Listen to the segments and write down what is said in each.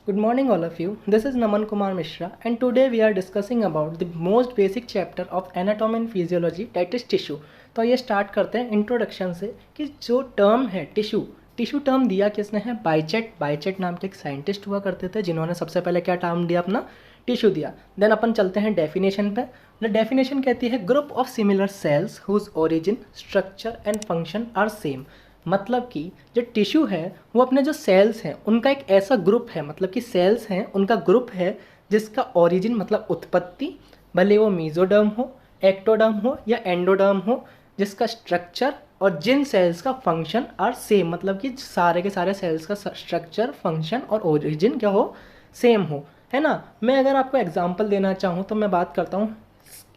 Good morning, all of you. This is Naman Kumar Mishra, and today we are discussing about the most basic chapter of anatomy and physiology, that is tissue. तो ये start करते हैं introduction से कि जो term है tissue, tissue term दिया किसने है? बाइचेट नाम के एक साइंटिस्ट हुआ करते थे जिन्होंने सबसे पहले क्या टर्म दिया अपना? टिश्यू दिया। देन अपन चलते हैं डेफिनेशन पे। द डेफिनेशन कहती है group of similar cells whose origin structure and function are same. मतलब कि जो टिश्यू है वो अपने जो सेल्स हैं उनका एक ऐसा ग्रुप है, मतलब कि सेल्स हैं उनका ग्रुप है जिसका ओरिजिन मतलब उत्पत्ति, भले वो मीजोडर्म हो, एक्टोडर्म हो या एंडोडर्म हो, जिसका स्ट्रक्चर और जिन सेल्स का फंक्शन आर सेम, मतलब कि सारे के सारे सेल्स का स्ट्रक्चर, फंक्शन और ओरिजिन क्या हो? सेम हो, है ना। मैं अगर आपको एग्जांपल देना चाहूँ तो मैं बात करता हूँ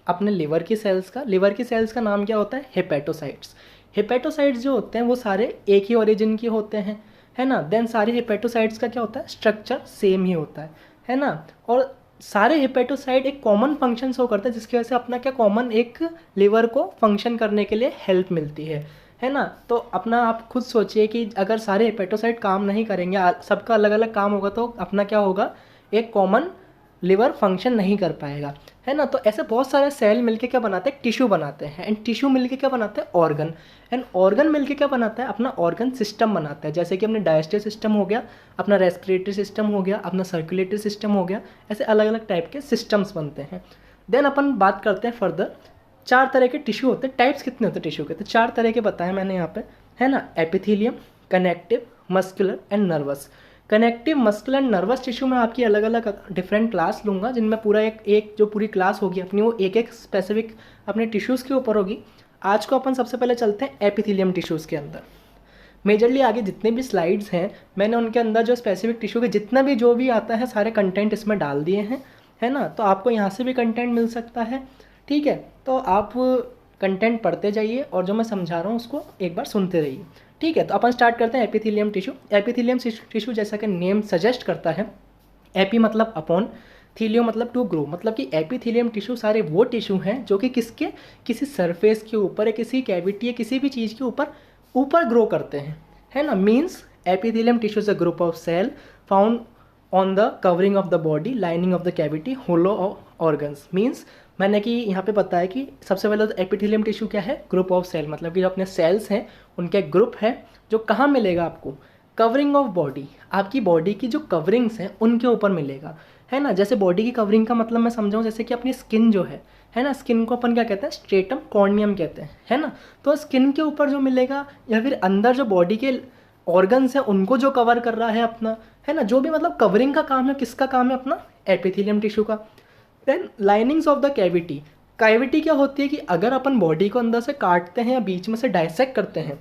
अपने लिवर की सेल्स का। लिवर की सेल्स का नाम क्या होता है? हेपेटोसाइट्स। हेपेटोसाइट्स जो होते हैं वो सारे एक ही ओरिजिन के होते हैं, है ना। देन सारे हेपेटोसाइट्स का क्या होता है? स्ट्रक्चर सेम ही होता है ना। और सारे हेपेटोसाइट एक कॉमन फंक्शन शो करते हैं जिसकी वजह से अपना क्या कॉमन एक लिवर को फंक्शन करने के लिए हेल्प मिलती है ना। तो अपना आप खुद सोचिए कि अगर सारे हेपेटोसाइट काम नहीं करेंगे, सबका अलग अलग काम होगा, तो अपना क्या होगा? एक कॉमन लिवर फंक्शन नहीं कर पाएगा, है ना। तो ऐसे बहुत सारे सेल मिलके क्या बनाते हैं? टिश्यू बनाते हैं। एंड टिश्यू मिलके क्या बनाते हैं? ऑर्गन। एंड ऑर्गन मिलके क्या बनाता है? अपना ऑर्गन सिस्टम बनाता है। जैसे कि अपने डाइजेस्टिव सिस्टम हो गया, अपना रेस्पिरेटरी सिस्टम हो गया, अपना सर्कुलेटरी सिस्टम हो गया, ऐसे अलग अलग टाइप के सिस्टम्स बनते हैं। देन अपन बात करते हैं फर्दर, 4 तरह के टिश्यू होते हैं। टाइप्स कितने होते हैं टिश्यू के? तो 4 तरह के बताए मैंने यहाँ पे, है ना। Epithelium, connective, muscular and nervous. Connective, muscular and nervous tissue में आपकी अलग अलग डिफरेंट क्लास लूँगा, जिनमें पूरा एक जो पूरी क्लास होगी अपनी वो एक एक स्पेसिफिक अपने टिश्यूज़ के ऊपर होगी। आज को अपन सबसे पहले चलते हैं एपिथेलियम टिश्यूज़ के अंदर। मेजरली आगे जितने भी स्लाइड्स हैं मैंने उनके अंदर जो स्पेसिफिक टिश्यू के जितना भी जो भी आता है सारे कंटेंट इसमें डाल दिए हैं, है ना। तो आपको यहाँ से भी कंटेंट मिल सकता है, ठीक है। तो आप कंटेंट पढ़ते जाइए और जो मैं समझा रहा हूँ उसको एक बार सुनते रहिए, ठीक है। तो अपन स्टार्ट करते हैं एपिथेलियम टिश्यू। एपिथेलियम टिश्यू जैसा कि नेम सजेस्ट करता है, एपी मतलब अपॉन, थीलियो मतलब टू ग्रो, मतलब कि एपिथेलियम टिश्यू सारे वो टिश्यू हैं जो कि किसी सरफेस के ऊपर या किसी कैविटी या किसी भी चीज़ के ऊपर ऊपर ग्रो करते हैं, है ना। Means epithelium tissue is a group of cell found on the covering of the body, lining of the cavity, hollow organs. Means मैंने कि यहाँ पे बताया कि सबसे पहले तो एपिथेलियम टिश्यू क्या है? ग्रुप ऑफ सेल, मतलब कि जो अपने सेल्स हैं उनका एक ग्रुप है जो कहाँ मिलेगा आपको? कवरिंग ऑफ बॉडी, आपकी बॉडी की जो कवरिंग्स हैं उनके ऊपर मिलेगा, है ना। जैसे बॉडी की कवरिंग का मतलब मैं समझाऊँ, जैसे कि अपनी स्किन जो है ना, स्किन को अपन क्या कहते हैं? स्ट्रेटम कॉर्नियम कहते हैं, है ना। तो स्किन के ऊपर जो मिलेगा या फिर अंदर जो बॉडी के ऑर्गन्स हैं उनको जो कवर कर रहा है अपना, है ना, जो भी मतलब कवरिंग का काम है, किसका काम है? अपना एपिथेलियम टिश्यू का। Then linings of the cavity. Cavity क्या होती है कि अगर अपन बॉडी को अंदर से काटते हैं या बीच में से डाइसेक्ट करते हैं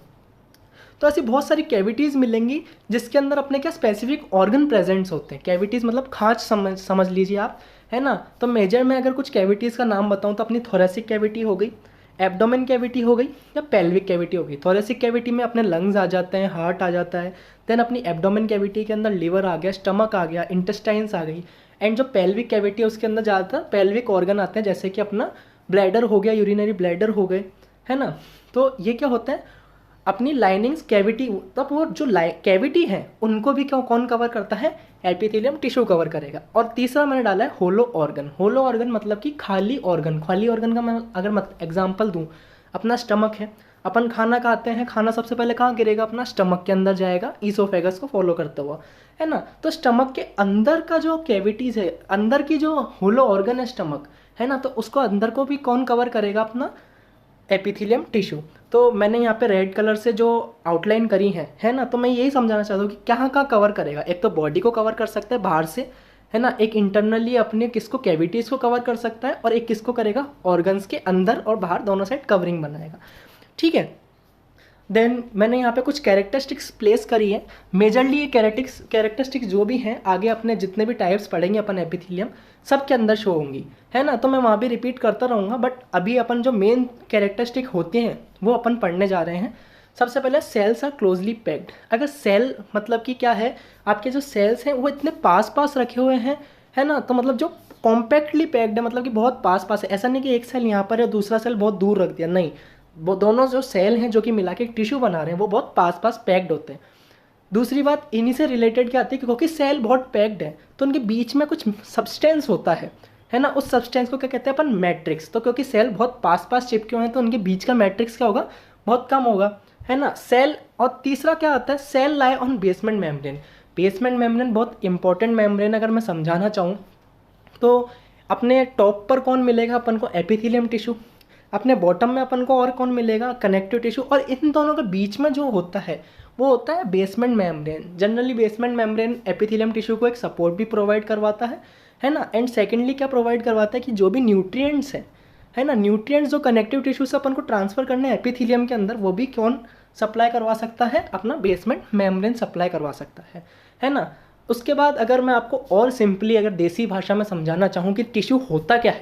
तो ऐसी बहुत सारी कैविटीज़ मिलेंगी जिसके अंदर अपने क्या स्पेसिफिक ऑर्गन प्रेजेंट्स होते हैं। कैविटीज़ मतलब खांच समझ लीजिए आप, है ना। तो मेजर में अगर कुछ कैविटीज़ का नाम बताऊं तो अपनी थोरेसिक कैविटी हो गई, एब्डोमेन कैविटी हो गई या पेल्विक कैविटी हो गई। थोरेसिक कैविटी में अपने लंग्स आ जाते हैं, हार्ट आ जाता है। देन अपनी एब्डोमेन कैविटी के अंदर लिवर आ गया, स्टमक आ गया, इंटेस्टाइन्स आ गई। एंड जो पेल्विक कैविटी है उसके अंदर ज़्यादातर पेल्विक ऑर्गन आते हैं, जैसे कि अपना ब्लैडर हो गया, यूरिनरी ब्लैडर हो गए, है ना। तो ये क्या होता है? अपनी लाइनिंग्स कैविटी, तब वो जो कैविटी है उनको भी क्यों कौन कवर करता है? एपिथेलियम टिश्यू कवर करेगा। और तीसरा मैंने डाला है होलो ऑर्गन। होलो ऑर्गन मतलब कि खाली ऑर्गन। खाली ऑर्गन का मैं अगर एग्जांपल दूं, अपना स्टमक है, अपन खाना खाते हैं, खाना सबसे पहले कहाँ गिरेगा? अपना स्टमक के अंदर जाएगा, ईसोफेगस को फॉलो करता हुआ, है ना। तो स्टमक के अंदर का जो कैविटीज़ है, अंदर की जो होलो ऑर्गन है स्टमक, है ना, तो उसको अंदर को भी कौन कवर करेगा? अपना एपिथेलियम टिश्यू। तो मैंने यहाँ पे रेड कलर से जो आउटलाइन करी है ना, तो मैं यही समझाना चाहता हूँ कि कहाँ कहाँ कवर करेगा। एक तो बॉडी को कवर कर सकता है बाहर से, है ना। एक इंटरनली अपने किसको? कैविटीज़ को कवर कर सकता है। और एक किसको करेगा? ऑर्गन्स के अंदर और बाहर दोनों साइड कवरिंग बनाएगा, ठीक है। देन मैंने यहाँ पे कुछ कैरेक्टरिस्टिक्स प्लेस करी है। मेजरली ये कैरेक्टरिस्टिक्स जो भी हैं आगे अपने जितने भी टाइप्स पढ़ेंगे अपन एपिथेलियम, सब के अंदर शो होंगी, है ना। तो मैं वहाँ भी रिपीट करता रहूँगा, बट अभी अपन जो मेन कैरेक्टरिस्टिक होते हैं वो अपन पढ़ने जा रहे हैं। सबसे पहले सेल्स आर क्लोजली पैक्ड। अगर सेल मतलब कि क्या है? आपके जो सेल्स हैं वो इतने पास पास रखे हुए हैं, है ना। तो मतलब जो कॉम्पैक्टली पैक्ड है, मतलब कि बहुत पास पास है। ऐसा नहीं कि एक सेल यहाँ पर है दूसरा सेल बहुत दूर रख दिया, नहीं। वो दोनों जो सेल हैं जो कि मिला के एक टिश्यू बना रहे हैं वो बहुत पास पास पैक्ड होते हैं। दूसरी बात इन्हीं से रिलेटेड क्या आती है, क्योंकि सेल बहुत पैक्ड है तो उनके बीच में कुछ सब्सटेंस होता है ना, उस सब्सटेंस को क्या कहते हैं अपन, मैट्रिक्स। तो क्योंकि सेल बहुत पास पास चिपके हुए हैं तो उनके बीच का मैट्रिक्स क्या होगा, बहुत कम होगा, है ना, सेल। और तीसरा क्या आता है, cell lie on basement membrane. Basement membrane बहुत इंपॉर्टेंट मेम्ब्रेन अगर मैं समझाना चाहूँ तो अपने टॉप पर कौन मिलेगा अपन को, एपिथेलियम टिश्यू। अपने बॉटम में अपन को और कौन मिलेगा, कनेक्टिव टिश्यू। और इन दोनों के बीच में जो होता है वो होता है basement membrane. Generally basement membrane epithelium tissue को एक सपोर्ट भी प्रोवाइड करवाता है ना। एंड सेकेंडली क्या प्रोवाइड करवाता है कि जो भी न्यूट्रिएंट्स है ना, न्यूट्रिएंट्स जो कनेक्टिव टिश्यू से अपन को ट्रांसफर करने हैं एपिथेलियम के अंदर, वो भी कौन सप्लाई करवा सकता है, अपना बेसमेंट मेम्ब्रेन सप्लाई करवा सकता है ना। उसके बाद अगर मैं आपको और सिंपली अगर देसी भाषा में समझाना चाहूँ कि टिश्यू होता क्या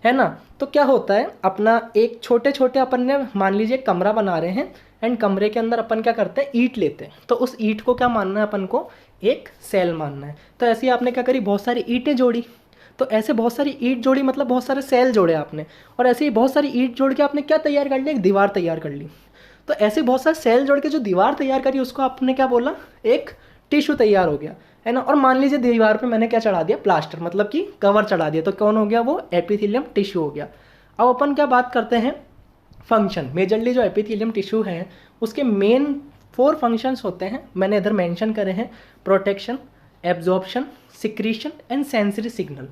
है ना, तो क्या होता है, अपना एक छोटे छोटे अपन ने मान लीजिए कमरा बना रहे हैं एंड कमरे के अंदर अपन क्या करते हैं, ईंट लेते हैं। तो उस ईंट को क्या मानना है अपन को, एक सेल मानना है। तो ऐसे ही आपने क्या करी, बहुत सारी ईंटें जोड़ी। तो ऐसे बहुत सारी ईंट जोड़ी मतलब बहुत सारे सेल जोड़े आपने, और ऐसे ही बहुत सारी ईंट जोड़ के आपने क्या तैयार कर लिया, एक दीवार तैयार कर ली। तो ऐसे बहुत सारे सेल जोड़ के जो दीवार तैयार करी उसको आपने क्या बोला, एक टिश्यू तैयार हो गया, है ना। और मान लीजिए दीवार पे मैंने क्या चढ़ा दिया, प्लास्टर, मतलब कि कवर चढ़ा दिया, तो कौन हो गया, वो एपिथेलियम टिश्यू हो गया। अब अपन क्या बात करते हैं, फंक्शन। मेजरली जो एपिथेलियम टिश्यू है उसके मेन 4 फंक्शंस होते हैं, मैंने इधर मेंशन करे हैं, protection, absorption, secretion and sensory signal.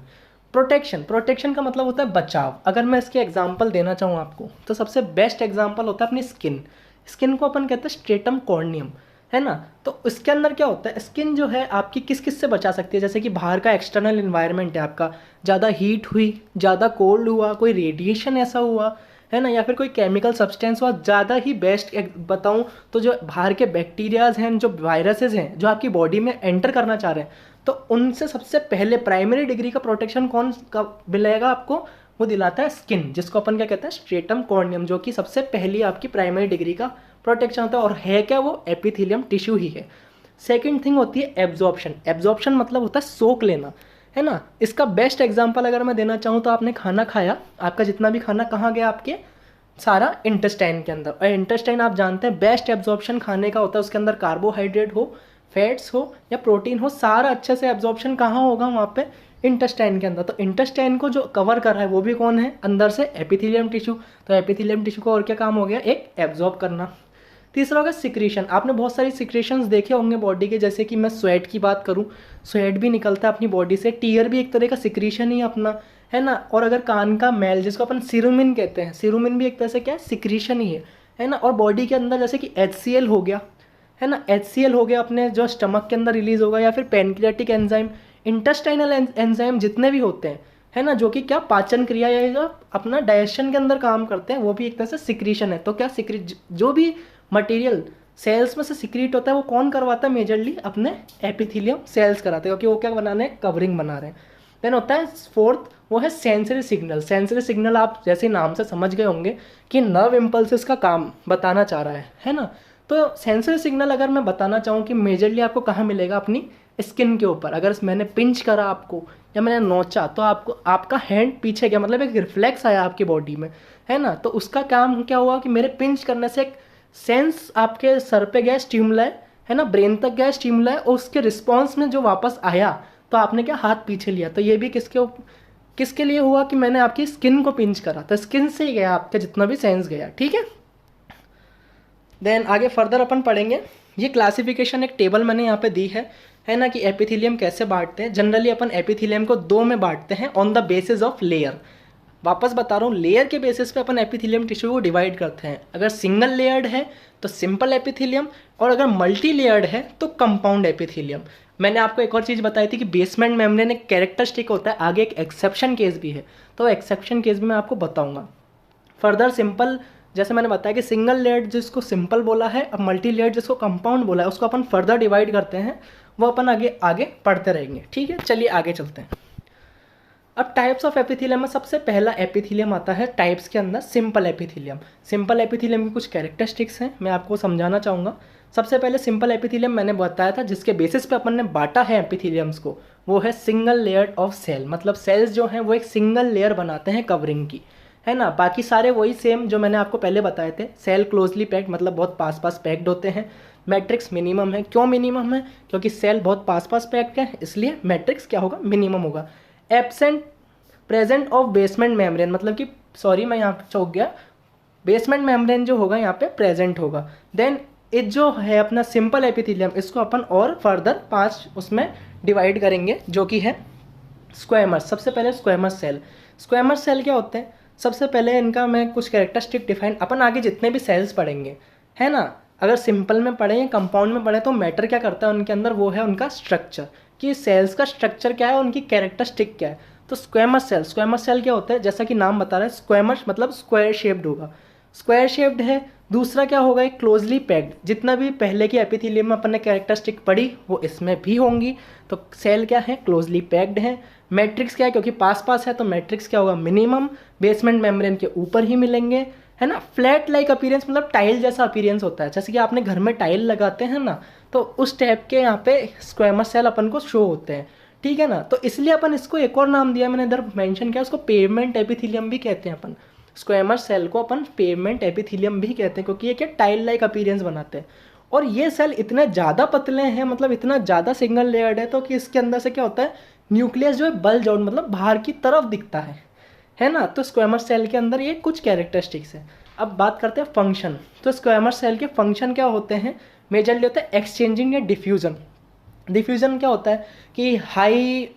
Protection का मतलब होता है बचाव। अगर मैं इसके एग्जांपल देना चाहूँ आपको तो सबसे बेस्ट एग्जांपल होता है अपनी स्किन को अपन कहते हैं स्ट्रेटम कॉर्नियम, है ना। तो इसके अंदर क्या होता है, स्किन जो है आपकी किस किस से बचा सकती है, जैसे कि बाहर का एक्सटर्नल इन्वायरमेंट है आपका, ज़्यादा हीट हुई, ज़्यादा कोल्ड हुआ, कोई रेडिएशन ऐसा हुआ, है ना, या फिर कोई केमिकल सब्सटेंस हुआ। ज़्यादा ही बेस्ट बताऊँ तो जो बाहर के बैक्टीरियाज हैं, जो वायरसेस हैं जो आपकी बॉडी में एंटर करना चाह रहे हैं, तो उनसे सबसे पहले प्राइमरी डिग्री का प्रोटेक्शन कौन का मिलेगा आपको, वो दिलाता है स्किन, जिसको अपन क्या कहते हैं, स्ट्रेटम कॉर्नियम, जो कि सबसे पहली आपकी प्राइमरी डिग्री का प्रोटेक्शन होता है। और है क्या, वो एपिथेलियम टिश्यू ही है। सेकंड थिंग होती है एब्जॉर्प्शन। एब्जॉर्प्शन मतलब होता है सोख लेना, है ना। इसका बेस्ट एग्जांपल अगर मैं देना चाहूँ तो आपने खाना खाया, आपका जितना भी खाना कहाँ गया, आपके सारा इंटेस्टाइन के अंदर। और इंटेस्टाइन आप जानते हैं बेस्ट एब्जॉर्प्शन खाने का होता है, उसके अंदर कार्बोहाइड्रेट हो, फैट्स हो या प्रोटीन हो, सारा अच्छे से एब्जॉर्प्शन कहाँ होगा, वहाँ पे इंटेस्टाइन के अंदर। तो इंटेस्टाइन को जो कवर कर रहा है वो भी कौन है, अंदर से एपिथेलियम टिश्यू। तो एपिथेलियम टिश्यू को और क्या काम हो गया, एक एब्जॉर्ब करना। तीसरा होगा सिक्रीशन। आपने बहुत सारी सिक्रीशंस देखे होंगे बॉडी के, जैसे कि मैं स्वेट की बात करूं, स्वेट भी निकलता है अपनी बॉडी से, टीयर भी एक तरह का सिक्रीशन ही अपना, है ना। और अगर कान का मैल जिसको अपन सीरुमिन कहते हैं, सीरुमिन भी एक तरह से क्या है, सिक्रीशन ही है ना। और बॉडी के अंदर जैसे कि HCl हो गया, है ना, HCl हो गया अपने जो स्टमक के अंदर रिलीज होगा, या फिर पेनक्रियाटिक एंजाइम, इंटेस्टाइनल एंजाइम जितने भी होते हैं, है ना, जो कि क्या पाचन क्रिया या जो अपना डाइजेशन के अंदर काम करते हैं, वो भी एक तरह से सिक्रीशन है। तो क्या जो भी मटेरियल सेल्स में से सिक्रीट होता है वो कौन करवाता है, मेजरली अपने एपिथेलियम सेल्स कराते हैं, क्योंकि वो क्या बना रहे हैं, कवरिंग बना रहे हैं। देन होता है फोर्थ, वो है सेंसरी सिग्नल। सेंसरी सिग्नल आप जैसे नाम से समझ गए होंगे कि नर्व इम्पल्सेस का काम बताना चाह रहा है ना। तो सेंसरी सिग्नल अगर मैं बताना चाहूँ कि मेजरली आपको कहाँ मिलेगा, अपनी स्किन के ऊपर। अगर मैंने पिंच करा आपको या मैंने नोचा तो आपको आपका हैंड पीछे गया, मतलब एक रिफ्लेक्स आया आपकी बॉडी में, है ना। तो उसका काम क्या हुआ कि मेरे पिंच करने से एक सेंस आपके सर पे गया स्टिमुलाई, है ना, ब्रेन तक गया स्टिमुलाई, और उसके रिस्पॉन्स में जो वापस आया तो आपने क्या, हाथ पीछे लिया। तो ये भी किसके लिए हुआ कि मैंने आपकी स्किन को पिंच करा, तो स्किन से ही गया आपका जितना भी सेंस गया, ठीक है। देन आगे फर्दर अपन पढ़ेंगे। ये क्लासिफिकेशन एक टेबल मैंने यहाँ पे दी है ना, कि एपिथेलियम कैसे बांटते हैं। जनरली अपन एपिथेलियम को 2 में बांटते हैं on the basis of layer. वापस बता रहा हूँ, लेयर के बेसिस पे अपन एपिथेलियम टिश्यू को डिवाइड करते हैं। अगर सिंगल लेयर्ड है तो सिंपल एपिथेलियम, और अगर मल्टी लेयर्ड है तो कंपाउंड एपिथेलियम। मैंने आपको एक और चीज़ बताई थी कि बेसमेंट मेम्ब्रेन एक कैरेक्टरिस्टिक होता है, आगे एक एक्सेप्शन केस भी है, तो एक्सेप्शन केस भी मैं आपको बताऊंगा। फर्दर सिंपल, जैसे मैंने बताया कि सिंगल लेयर्ड जिसको सिंपल बोला है, अब मल्टी लेयर्ड जिसको कंपाउंड बोला है, उसको अपन फर्दर डिवाइड करते हैं, वो अपन आगे पढ़ते रहेंगे, ठीक है। चलिए आगे चलते हैं। अब टाइप्स ऑफ एपिथेलियम में सबसे पहला एपिथेलियम आता है टाइप्स के अंदर, सिंपल एपिथेलियम। सिंपल एपिथेलियम की कुछ कैरेक्टरिस्टिक्स हैं, मैं आपको समझाना चाहूँगा। सबसे पहले सिंपल एपिथेलियम मैंने बताया था, जिसके बेसिस पे अपन ने बांटा है एपिथेलियम्स को, वो है सिंगल लेयर ऑफ सेल। मतलब सेल्स जो हैं वो एक सिंगल लेयर बनाते हैं कवरिंग की, है ना। बाकी सारे वही सेम जो मैंने आपको पहले बताए थे, सेल क्लोजली पैक्ड, मतलब बहुत पास पैक्ड होते हैं। मैट्रिक्स मिनिमम है। क्यों मिनिमम है? क्योंकि सेल बहुत पास पास पैक्ड है, इसलिए मैट्रिक्स क्या होगा? मिनिमम होगा। Absent present of basement membrane, मतलब कि सॉरी मैं यहाँ पे चौक गया, बेसमेंट मेम्ब्रेन जो होगा यहाँ पे प्रेजेंट होगा। देन ये जो है अपना सिंपल एपिथेलियम, इसको अपन और फर्दर 5 उसमें डिवाइड करेंगे, जो कि है स्क्वैमर्स। सबसे पहले स्क्वैमर्स सेल। स्क्वैमर्स सेल क्या होते हैं? सबसे पहले इनका मैं कुछ कैरेक्टरिस्टिक डिफाइन, अपन आगे जितने भी सेल्स पढ़ेंगे, है ना, अगर सिंपल में पढ़े या कंपाउंड में पढ़े तो मैटर क्या करता है उनके अंदर, वो है उनका स्ट्रक्चर, कि सेल्स का स्ट्रक्चर क्या है, उनकी कैरेक्टरिस्टिक क्या है। तो स्क्वैमर्स सेल क्या होता है? जैसा कि नाम बता रहा है, स्क्वैमर्स मतलब स्क्वायर शेप्ड होगा, स्क्वायर शेप्ड है। दूसरा क्या होगा? एक क्लोजली पैक्ड, जितना भी पहले की एपिथेलियम में अपन ने कैरेक्टरिस्टिक पढ़ी वो इसमें भी होंगी। तो सेल क्या है? क्लोजली पैक्ड है। मैट्रिक्स क्या है? क्योंकि पास पास है तो मैट्रिक्स क्या होगा? मिनिमम, बेसमेंट मेम्ब्रेन के ऊपर ही मिलेंगे, है ना। फ्लैट लाइक अपीयरेंस, मतलब टाइल जैसा अपीयरेंस होता है, जैसे कि आपने घर में टाइल लगाते हैं ना, तो उस टाइप के यहाँ पे स्क्वैमर्स सेल अपन को शो होते हैं, ठीक है ना। तो इसलिए अपन इसको एक और नाम दिया, मैंने इधर मेंशन किया, उसको पेवमेंट एपिथेलियम भी कहते हैं अपन। स्क्वैमर्स सेल को अपन पेवमेंट एपिथेलियम भी कहते हैं, क्योंकि ये क्या टाइल लाइक अपीयरेंस बनाते हैं। और ये सेल इतने ज़्यादा पतले हैं, मतलब इतना ज़्यादा सिंगल लेयर्ड है, तो कि इसके अंदर से क्या होता है, न्यूक्लियस जो है बल्ज आउट, मतलब बाहर की तरफ दिखता है ना। तो स्क्वैमर्स सेल के अंदर ये कुछ कैरेक्टरिस्टिक्स है। अब बात करते हैं फंक्शन। तो स्क्वैमर्स सेल के फंक्शन क्या होते हैं? मेजरली होता है एक्सचेंजिंग या डिफ्यूजन। डिफ्यूजन क्या होता है कि हाई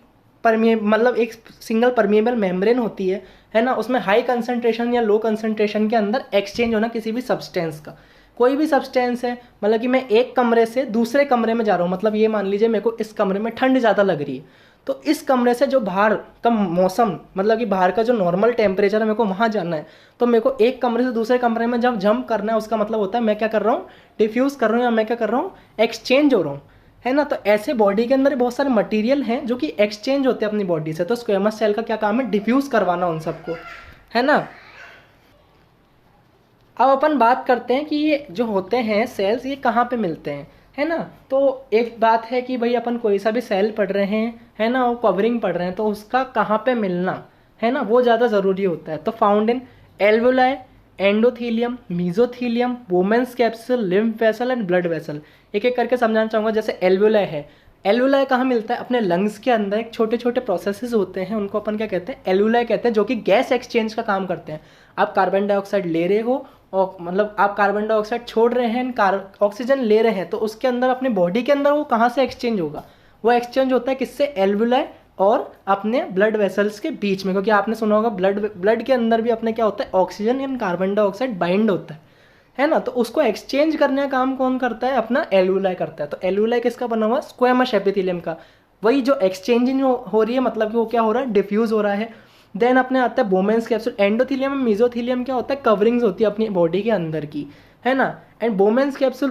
मतलब एक सिंगल परमिएबल मेम्ब्रेन होती है ना, उसमें हाई कंसंट्रेशन या लो कंसंट्रेशन के अंदर एक्सचेंज होना किसी भी सब्सटेंस का। कोई भी सब्सटेंस है, मतलब कि मैं एक कमरे से दूसरे कमरे में जा रहा हूँ, मतलब ये मान लीजिए मेरे को इस कमरे में ठंड ज़्यादा लग रही है, तो इस कमरे से जो बाहर का मौसम, मतलब कि बाहर का जो नॉर्मल टेम्परेचर है, मेरे को वहाँ जाना है, तो मेरे को एक कमरे से दूसरे कमरे में जब जंप करना है, उसका मतलब होता है मैं क्या कर रहा हूँ? डिफ्यूज़ कर रहा हूँ, या मैं क्या कर रहा हूँ? एक्सचेंज हो रहा हूँ, है ना। तो ऐसे बॉडी के अंदर बहुत सारे मटेरियल हैं जो कि एक्सचेंज होते हैं अपनी बॉडी से। तो स्क्वैमर्स सेल का क्या काम है? डिफ्यूज़ करवाना उन सबको, है ना। अब अपन बात करते हैं कि ये जो होते हैं सेल्स, ये कहाँ पे मिलते हैं, है ना। तो एक बात है कि भाई अपन कोई सा भी सेल पढ़ रहे हैं, है ना, वो कवरिंग पढ़ रहे हैं, तो उसका कहाँ पे मिलना है ना, वो ज़्यादा ज़रूरी होता है। तो found in alveoli, endothelium, mesothelium, Bowman's capsule, lymph vessel and blood vessel. एक एक करके समझाना चाहूँगा। जैसे एल्वुलाई है, एल्वुलाई कहाँ मिलता है? अपने लंग्स के अंदर एक छोटे छोटे प्रोसेसेस होते हैं, उनको अपन क्या कहते हैं? एल्वुलाई कहते हैं, जो कि गैस एक्सचेंज का काम करते हैं। आप कार्बन डाइऑक्साइड ले रहे हो, और मतलब आप कार्बन डाइऑक्साइड छोड़ रहे हैं, ऑक्सीजन ले रहे हैं, तो उसके अंदर अपने बॉडी के अंदर वो कहाँ से एक्सचेंज होगा? वो एक्सचेंज होता है किससे? एल्वुलाई और अपने ब्लड वेसल्स के बीच में। क्योंकि आपने सुना होगा ब्लड के अंदर भी अपने क्या होता है? Oxygen and carbon dioxide bind होता है ना। तो उसको एक्सचेंज करने का काम कौन करता है? अपना एल्वुलाई करता है। तो एल्वुलाई किसका बना हुआ? स्क्वैमस एपिथेलियम का। वही जो एक्सचेंजिंग हो रही है, मतलब कि वो क्या हो रहा है? डिफ्यूज हो रहा है। देन अपने आता है बोमेंस कैप्सूल। एंडोथीलियम और मीजोथीलियम क्या होता है? कवरिंग्स होती है अपनी बॉडी के अंदर की, है ना। एंड बोमेंस कैप्सूल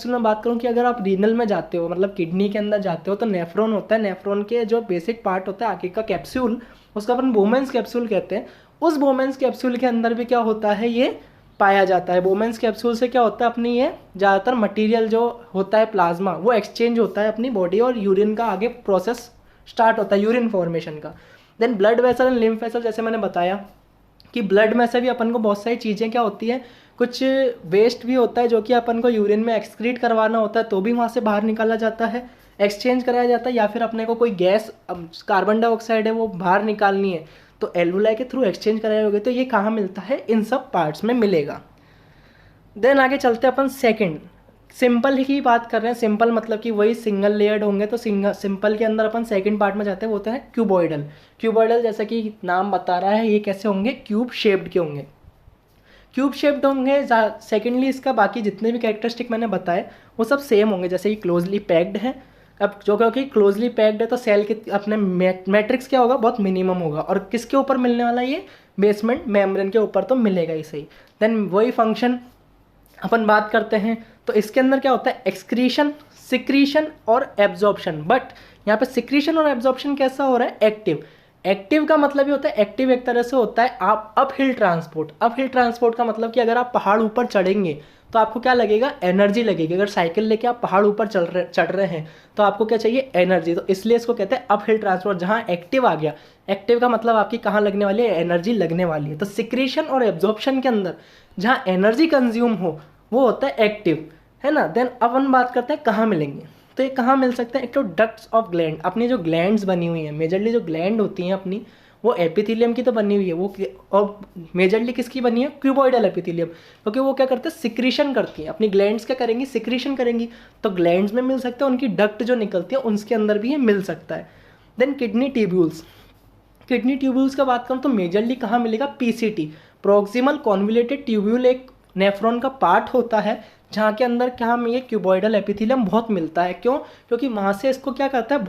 में बात करूँ कि अगर आप रीनल में जाते हो, मतलब किडनी के अंदर जाते हो, तो नेफ्रॉन होता है, नेफ्रॉन के जो बेसिक पार्ट होता है आगे का कैप्सूल, उसका अपन बोमेंस कैप्सूल कहते हैं। उस बोमेंस कैप्सूल के अंदर भी क्या होता है? ये पाया जाता है। बोमेंस कैप्सूल से क्या होता है? अपनी ये ज़्यादातर मटेरियल जो होता है प्लाज्मा, वो एक्सचेंज होता है अपनी बॉडी, और यूरिन का आगे प्रोसेस स्टार्ट होता है, यूरिन फॉर्मेशन का। Then blood vessel and lymph vessel, जैसे मैंने बताया कि ब्लड में से भी अपन को बहुत सारी चीज़ें क्या होती है, कुछ वेस्ट भी होता है जो कि अपन को यूरिन में एक्सक्रीट करवाना होता है, तो भी वहाँ से बाहर निकाला जाता है, एक्सचेंज कराया जाता है। या फिर अपने को कोई गैस, कार्बन डाइऑक्साइड है, वो बाहर निकालनी है, तो एल्वुलाई के थ्रू एक्सचेंज कराए होगे। तो ये कहाँ मिलता है? इन सब पार्ट्स में मिलेगा। देन आगे चलते हैं अपन सेकंड, सिंपल की बात कर रहे हैं। सिंपल मतलब कि वही सिंगल लेयर्ड होंगे, तो सिंपल के अंदर अपन सेकंड पार्ट में जाते हैं, वो होता है क्यूबॉइडल। क्यूबॉइडल जैसा कि नाम बता रहा है, ये कैसे होंगे? क्यूब शेप्ड के होंगे, क्यूब शेप्ड होंगे। सेकेंडली इसका बाकी जितने भी कैरेक्टरिस्टिक मैंने बताए वो सब सेम होंगे, जैसे कि क्लोजली पैक्ड है। अब जो क्योंकि क्लोजली पैक्ड है तो सेल के अपने मैट्रिक्स क्या होगा? बहुत मिनिमम होगा। और किसके ऊपर मिलने वाला है? ये बेसमेंट मेम्ब्रेन के ऊपर तो मिलेगा ही सही। देन वही फंक्शन अपन बात करते हैं, तो इसके अंदर क्या होता है? एक्सक्रीशन, सिक्रीशन और एब्जॉर्प्शन। बट यहाँ पे सिक्रीशन और एब्जॉर्प्शन कैसा हो रहा है? एक्टिव। एक्टिव का मतलब ये होता है, एक्टिव एक तरह से होता है आप up hill transport. Up hill transport का मतलब कि अगर आप पहाड़ ऊपर चढ़ेंगे तो आपको क्या लगेगा? एनर्जी लगेगी। अगर साइकिल लेके आप पहाड़ ऊपर चढ़ रहे हैं तो आपको क्या चाहिए? एनर्जी। तो इसलिए इसको कहते हैं अप हिल ट्रांसपोर्ट। जहाँ एक्टिव आ गया, एक्टिव का मतलब आपकी कहाँ लगने वाली है? एनर्जी लगने वाली है। तो सिक्रीशन और एब्जॉर्प्शन के अंदर जहाँ एनर्जी कंज्यूम हो वो होता है एक्टिव। है ना। देन अब हम बात करते हैं कहाँ मिलेंगे। तो ये कहाँ मिल सकते हैं, एक तो डक्ट्स ऑफ ग्लैंड, अपनी जो ग्लैंड्स बनी हुई हैं, मेजरली जो ग्लैंड होती हैं अपनी, वो एपिथेलियम की तो बनी हुई है वो, और मेजरली किसकी बनी है, क्यूबॉइडल एपिथेलियम, क्योंकि वो क्या करते हैं, सिक्रीशन करती हैं अपनी ग्लैंड्स, क्या करेंगी, सिक्रीशन करेंगी। तो ग्लैंड्स में मिल सकता है, उनकी डक्ट जो निकलती है उसके अंदर भी ये मिल सकता है। Then kidney tubules, kidney tubules का बात करूँ तो मेजरली कहाँ मिलेगा, पीसीटी, प्रोक्सिमल कॉन्वुलेटेड ट्यूब्यूल, एक नेफ्रॉन का पार्ट होता है जहाँ के अंदर क्या हमें ये क्यूबॉइडल एपिथेलियम बहुत मिलता है। क्यों, क्योंकि वहाँ से इसको क्या करता है,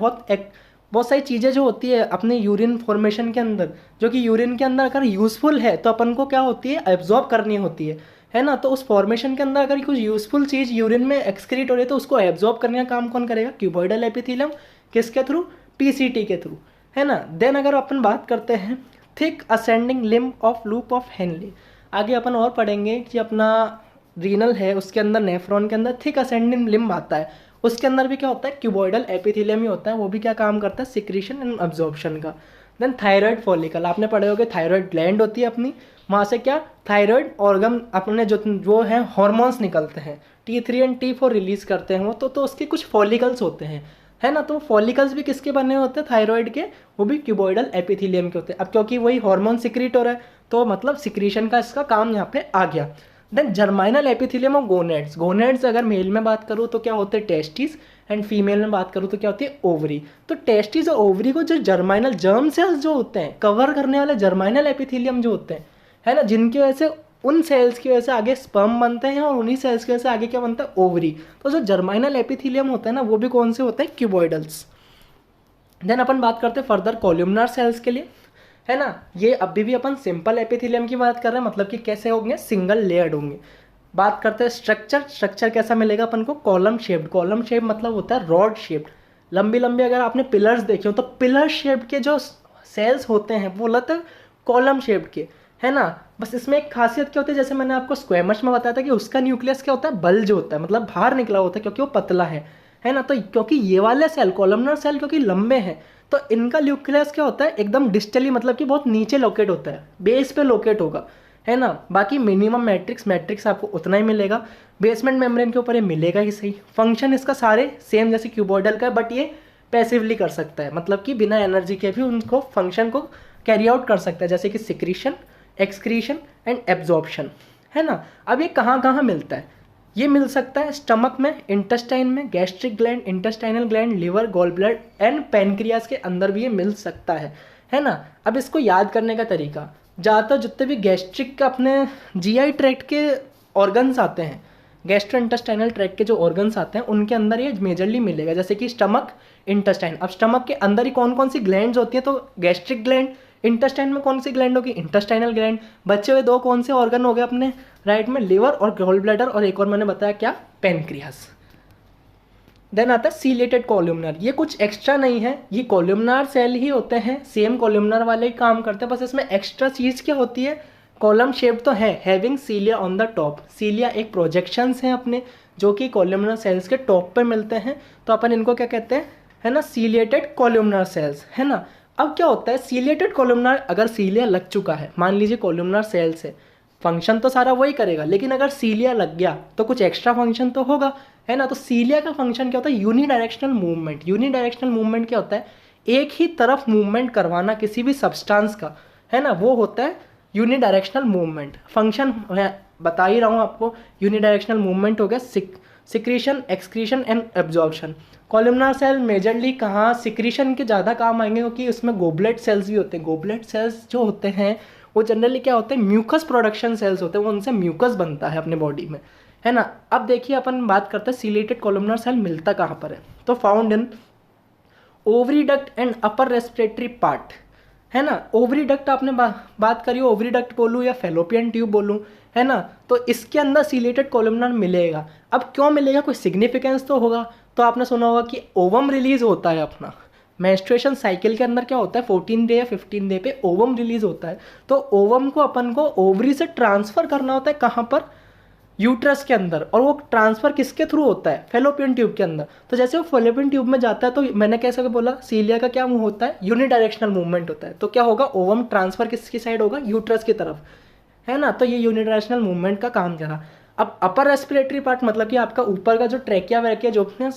बहुत सारी चीज़ें जो होती है अपने यूरिन फॉर्मेशन के अंदर, जो कि यूरिन के अंदर अगर यूज़फुल है तो अपन को क्या होती है, एब्जॉर्ब करनी होती है ना। तो उस फॉर्मेशन के अंदर अगर कुछ यूज़फुल चीज़ यूरिन में एक्सक्रीट हो रही है तो उसको एब्जॉर्ब करने का काम कौन करेगा, क्यूबॉइडल एपिथेलियम, किसके थ्रू, पीसीटी के थ्रू, है ना। देन अगर अपन बात करते हैं thick ascending limb of loop of Henley, आगे अपन और पढ़ेंगे कि अपना रीनल है उसके अंदर, नेफ्रॉन के अंदर थिक असेंडिंग लिम्ब आता है, उसके अंदर भी क्या होता है, क्यूबॉइडल एपिथेलियम ही होता है, वो भी क्या काम करता है, सिक्रीशन एंड अब्जॉर्प्शन का। देन थायराइड फॉलिकल, आपने पढ़े होगे, थायराइड ग्लैंड होती है अपनी, वहाँ से क्या थायराइड ऑर्गन अपने जो है हॉर्मोन्स निकलते हैं, T3 एंड T4 रिलीज करते हैं वो, तो उसके कुछ फॉलिकल्स होते हैं, है ना। तो फॉलिकल्स भी किसके बने होते हैं, थायराइड के, वो भी क्यूबॉइडल एपिथेलियम के होते हैं। अब क्योंकि वही हार्मोन सिक्रीट हो रहा है तो मतलब सिक्रीशन का इसका काम यहाँ पे आ गया। Then germinal epithelium of gonads, gonads अगर मेल में बात करूँ तो क्या होते हैं, टेस्टिस, एंड फीमेल में बात करूँ तो क्या होती है, ओवरी। तो टेस्टिस और ओवरी को जो जर्माइनल जर्म सेल्स जो होते हैं कवर करने वाले जर्माइनल एपिथेलियम जो होते हैं, है ना, जिनकी वजह से उन सेल्स की वजह से आगे स्पर्म बनते हैं और उन्हीं सेल्स की वजह से आगे क्या बनता है, ओवरी। तो जो जर्माइनल एपिथेलियम होता है ना, वो भी कौन से होते हैं, क्यूबॉइडल्स। देन अपन बात करते हैं फर्दर कॉलम्नार सेल्स के लिए, है ना। ये अभी भी अपन सिंपल एपिथेलियम की बात कर रहे हैं, मतलब कि कैसे होंगे, सिंगल लेयर्ड होंगे। बात करते हैं स्ट्रक्चर, स्ट्रक्चर कैसा मिलेगा अपन को, कॉलम शेप्ड, कॉलम शेप मतलब होता है रॉड शेप्ड, लंबी लंबी, अगर आपने पिलर्स देखे हो तो पिलर शेप के जो सेल्स होते हैं वो होते हैं कॉलम शेप के, है ना। बस इसमें एक खासियत क्या होती है, जैसे मैंने आपको स्क्वेमस में बताया था कि उसका न्यूक्लियस क्या होता है, बल्ज होता है, मतलब बाहर निकला होता है क्योंकि वो पतला है ना। तो क्योंकि ये वाले सेल कॉलमनर सेल क्योंकि लंबे हैं तो इनका न्यूक्लियस क्या होता है, एकदम डिस्टली, मतलब कि बहुत नीचे लोकेट होता है, बेस पे लोकेट होगा, है ना। बाकी मिनिमम मैट्रिक्स आपको उतना ही मिलेगा, बेसमेंट मेम्ब्रेन के ऊपर ये मिलेगा ही सही। फंक्शन इसका सारे सेम जैसे क्यूबॉइडल का है, बट ये पैसिवली कर सकता है, मतलब कि बिना एनर्जी के भी उनको फंक्शन को कैरी आउट कर सकता है, जैसे कि सिक्रीशन, एक्सक्रीशन एंड एब्जॉर्प्शन, है ना। अब ये कहाँ कहाँ मिलता है, ये मिल सकता है स्टमक में, इंटेस्टाइन में, gastric gland, intestinal gland, liver, gall bladder and pancreas के अंदर भी ये मिल सकता है ना। अब इसको याद करने का तरीका, ज़्यादातर जितने भी गैस्ट्रिक के अपने जीआई ट्रैक्ट के ऑर्गन्स आते हैं, गैस्ट्रो इंटेस्टाइनल ट्रैक्ट के जो ऑर्गन्स आते हैं उनके अंदर ये मेजरली मिलेगा, जैसे कि स्टमक, इंटेस्टाइन। अब स्टमक के अंदर ही कौन कौन सी ग्लैंड्स होती हैं, तो गैस्ट्रिक ग्लैंड, इंटेस्टाइन में कौन सी ग्लैंड होगी, इंटेस्टाइनल ग्लैंड। बचे हुए दो कौन से ऑर्गन हो गए अपने राइट में, लिवर और गॉल ब्लैडर, और एक और मैंने बताया क्या, पैनक्रियास। देन आता है सीलेटेड कॉलमनर, ये कुछ एक्स्ट्रा नहीं है, ये कॉलमनर सेल ही होते हैं, सेम कॉलमनर वाले ही काम करते हैं, बस इसमें एक्स्ट्रा चीज़ क्या होती है, कॉलम शेप तो है, हैविंग सीलिया ऑन द टॉप। सीलिया एक प्रोजेक्शंस हैं अपने जो कि कॉलमनर सेल्स के टॉप पे मिलते हैं, तो अपन इनको क्या कहते हैं, है ना, सीलिएटेड कॉलमनर सेल्स, है ना। अब क्या होता है, सीलिएटेड कॉलमनर, अगर सीलिया लग चुका है, मान लीजिए कॉलमनर सेल से, फंक्शन तो सारा वही करेगा, लेकिन अगर सीलिया लग गया तो कुछ एक्स्ट्रा फंक्शन तो होगा, है ना। तो सीलिया का फंक्शन क्या होता है, यूनिडायरेक्शनल मूवमेंट। यूनिडायरेक्शनल मूवमेंट क्या होता है, एक ही तरफ मूवमेंट करवाना किसी भी सब्सटेंस का, है ना, वो होता है यूनिडायरेक्शनल मूवमेंट। फंक्शन बता ही रहा हूँ आपको, यूनिडायरेक्शनल मूवमेंट हो गया secretion, excretion and absorption. Columnar cell majorly कहाँ सिक्रीशन के ज़्यादा काम आएंगे, क्योंकि उसमें गोबलेट सेल्स भी होते हैं। गोबलेट सेल्स जो होते हैं वो जनरली क्या होते हैं, म्यूकस प्रोडक्शन सेल्स होते हैं, वो उनसे म्यूकस बनता है अपने बॉडी में, है ना। अब देखिए अपन बात करते हैं सीलेटेड कॉलमनर सेल मिलता कहाँ पर है, तो found in ovary duct and upper respiratory part, है ना। ओवरी डक्ट आपने बात करी, ओवरी डक्ट बोलूँ या फेलोपियन ट्यूब बोलूँ, है ना, तो इसके अंदर सीलेटेड कॉलमनर मिलेगा। अब क्यों मिलेगा, कोई सिग्निफिकेंस तो होगा। तो आपने सुना होगा कि ओवम रिलीज होता है अपना मेंस्ट्रुएशन साइकिल के अंदर, क्या होता है 14 डे या 15 डे पे ओवम रिलीज होता है। तो ओवम को अपन को ओवरी से ट्रांसफर करना होता है कहाँ पर, यूट्रस के अंदर, और वो ट्रांसफर किसके थ्रू होता है, फेलोपियन ट्यूब के अंदर। तो जैसे वो फेलोपियन ट्यूब में जाता है तो मैंने कैसे बोला, सीलिया का क्या मूव होता है, यूनिडायरेक्शनल मूवमेंट होता है। तो क्या होगा, ओवम ट्रांसफर किसकी साइड होगा, यूट्रस की तरफ, है ना। तो ये यूनिडायरेक्शनल मूवमेंट का काम करा। अब अपर रेस्पिरेटरी पार्ट मतलब कि आपका ऊपर का जो ट्रैकिया वैकिया जो अपने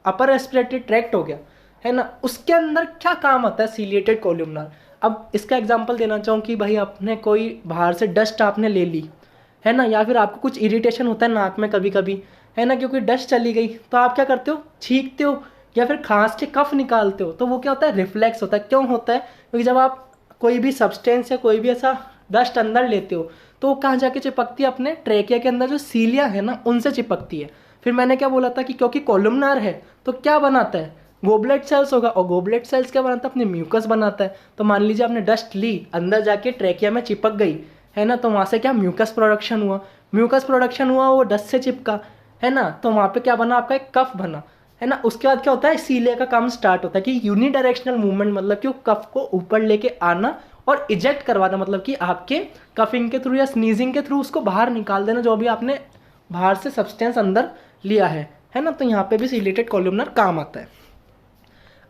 अपर रेस्पिरेटरी ट्रैक्ट हो गया है ना, उसके अंदर क्या काम आता है सीलिएटेड कोल्यूमनार। अब इसका एग्जांपल देना चाहूँ कि भाई आपने कोई बाहर से डस्ट आपने ले ली है ना, या फिर आपको कुछ इरिटेशन होता है नाक में कभी कभी है ना, क्योंकि डस्ट चली गई, तो आप क्या करते हो, छींकते हो या फिर खांस के कफ निकालते हो। तो वो क्या होता है, रिफ्लेक्स होता है। क्यों होता है, क्योंकि जब आप कोई भी सब्सटेंस या कोई भी ऐसा डस्ट अंदर लेते हो तो वो कहाँ जाके चिपकती है, अपने ट्रेकिया के अंदर जो सीलिया है ना उनसे चिपकती है। फिर मैंने क्या बोला था कि क्योंकि कोलुमनार है तो क्या बनाता है, गोबलेट सेल्स होगा, और गोबलेट सेल्स क्या बनाता है, अपने म्यूकस बनाता है। तो मान लीजिए आपने डस्ट ली, अंदर जाके ट्रेकिया में चिपक गई है ना, तो वहाँ से क्या म्यूकस प्रोडक्शन हुआ, म्यूकस प्रोडक्शन हुआ, वो डस्ट से चिपका है ना, तो वहाँ पे क्या बना, आपका एक कफ बना है ना। उसके बाद क्या होता है, सीलिया का काम स्टार्ट होता है कि यूनिडायरेक्शनल मूवमेंट, मतलब कि वो कफ को ऊपर लेके आना और इजेक्ट करवाना, मतलब कि आपके कफिंग के थ्रू या स्नीजिंग के थ्रू उसको बाहर निकाल देना, जो भी आपने बाहर से सब्सटेंस अंदर लिया है ना। तो यहाँ पे भी सीलिएटेड कोल्यूमनार काम आता है।